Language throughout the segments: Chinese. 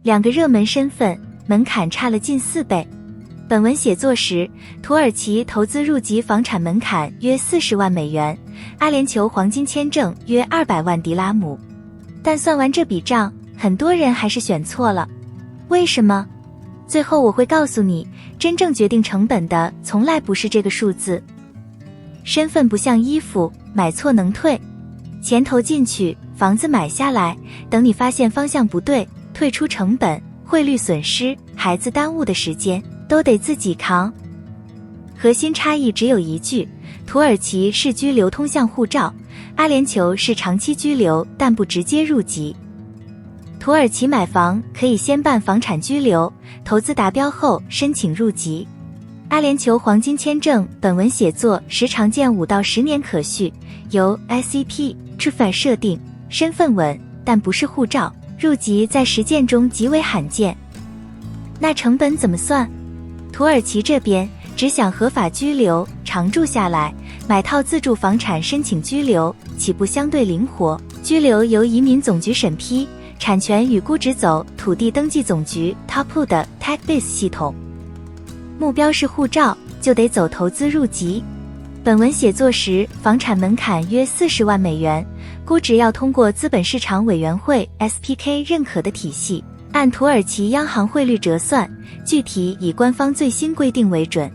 两个热门身份，门槛差了近4倍。本文写作时，土耳其投资入籍房产门槛约40万美元，阿联酋黄金签证约200万迪拉姆。但算完这笔账，很多人还是选错了。为什么？最后我会告诉你，真正决定成本的从来不是这个数字。身份不像衣服，买错能退。钱投进去，房子买下来，等你发现方向不对，退出成本、汇率损失、孩子耽误的时间，都得自己扛。核心差异只有一句，土耳其是居留通向护照，阿联酋是长期居留但不直接入籍。土耳其买房可以先办房产居留，投资达标后申请入籍。阿联酋黄金签证本文写作时常见5到10年可续，由 SEP TRFA 设定，身份稳，但不是护照，入籍在实践中极为罕见。那成本怎么算？土耳其这边只想合法居留，常住下来，买套自住房产申请居留，起步相对灵活，居留由移民总局审批，产权与估值走土地登记总局 TAPU 的 TACBase 系统。目标是护照，就得走投资入籍。本文写作时，房产门槛约40万美元，估值要通过资本市场委员会 SPK 认可的体系，按土耳其央行汇率折算，具体以官方最新规定为准。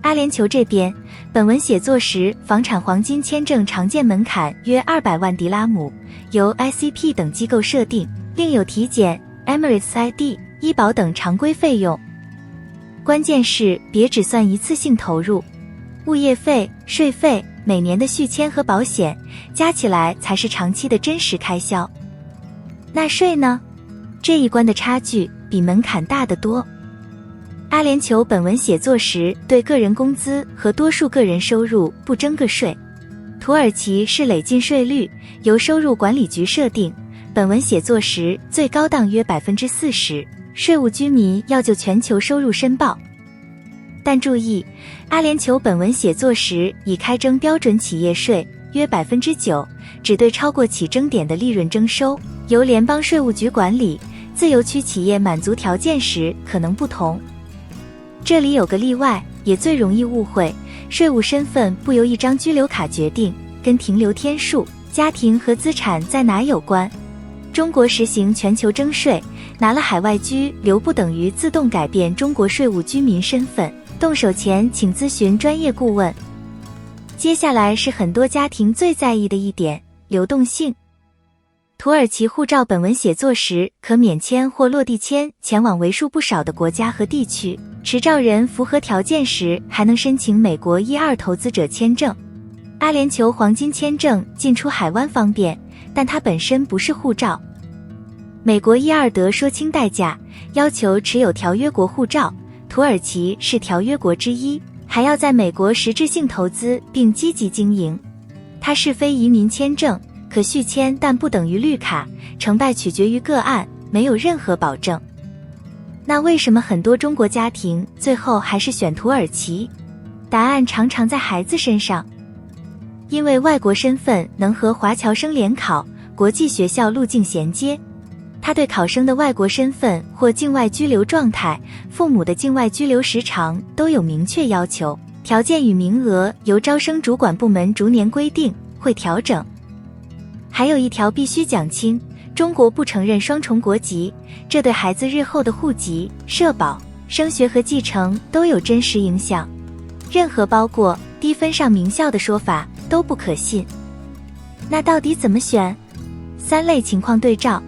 阿联酋这边，本文写作时，房产黄金签证常见门槛约200万迪拉姆，由 ICP 等机构设定，另有体检、Emirates ID、医保等常规费用。关键是别只算一次性投入，物业费、税费、每年的续签和保险加起来才是长期的真实开销。纳税呢？这一关的差距比门槛大得多。阿联酋本文写作时对个人工资和多数个人收入不征个税。土耳其是累进税率，由收入管理局设定，本文写作时最高档约 40%， 税务居民要就全球收入申报。但注意，阿联酋本文写作时已开征标准企业税，约 9%， 只对超过起征点的利润征收，由联邦税务局管理，自由区企业满足条件时可能不同。这里有个例外，也最容易误会，税务身份不由一张居留卡决定，跟停留天数、家庭和资产在哪有关。中国实行全球征税，拿了海外居留不等于自动改变中国税务居民身份，动手前请咨询专业顾问。接下来是很多家庭最在意的一点，流动性。土耳其护照本文写作时可免签或落地签前往为数不少的国家和地区，持照人符合条件时还能申请美国1-2投资者签证。阿联酋黄金签证进出海湾方便，但它本身不是护照。美国1-2得说清代价，要求持有条约国护照，土耳其是条约国之一，还要在美国实质性投资并积极经营。它是非移民签证，可续签但不等于绿卡，成败取决于个案，没有任何保证。那为什么很多中国家庭最后还是选土耳其？答案常常在孩子身上。因为外国身份能和华侨生联考、国际学校路径衔接，他对考生的外国身份或境外居留状态、父母的境外居留时长都有明确要求，条件与名额由招生主管部门逐年规定，会调整。还有一条必须讲清，中国不承认双重国籍，这对孩子日后的户籍、社保、升学和继承都有真实影响。任何包括低分上名校的说法都不可信。那到底怎么选？3类情况对照。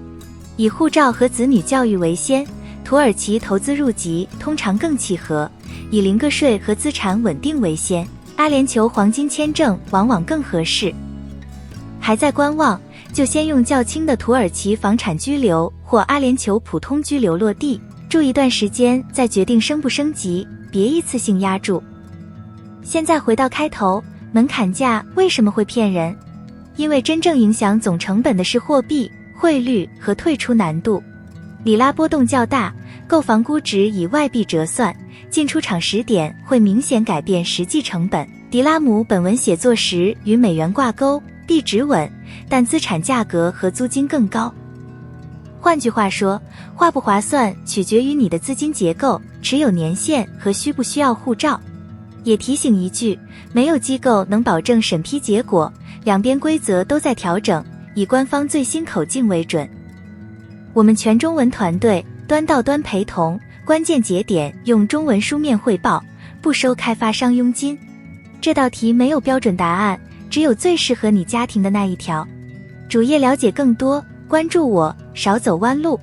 以护照和子女教育为先，土耳其投资入籍通常更契合；以零个税和资产稳定为先，阿联酋黄金签证往往更合适。还在观望，就先用较轻的土耳其房产居留或阿联酋普通居留落地，住一段时间再决定升不升级，别一次性压住。现在回到开头，门槛价为什么会骗人？因为真正影响总成本的是货币、汇率和退出难度。里拉波动较大，购房估值以外币折算，进出场时点会明显改变实际成本。迪拉姆本文写作时与美元挂钩，币值稳，但资产价格和租金更高。换句话说，划不划算取决于你的资金结构、持有年限和需不需要护照。也提醒一句，没有机构能保证审批结果，两边规则都在调整，以官方最新口径为准。我们全中文团队端到端陪同，关键节点用中文书面汇报，不收开发商佣金。这道题没有标准答案，只有最适合你家庭的那一条。主页了解更多，关注我，少走弯路。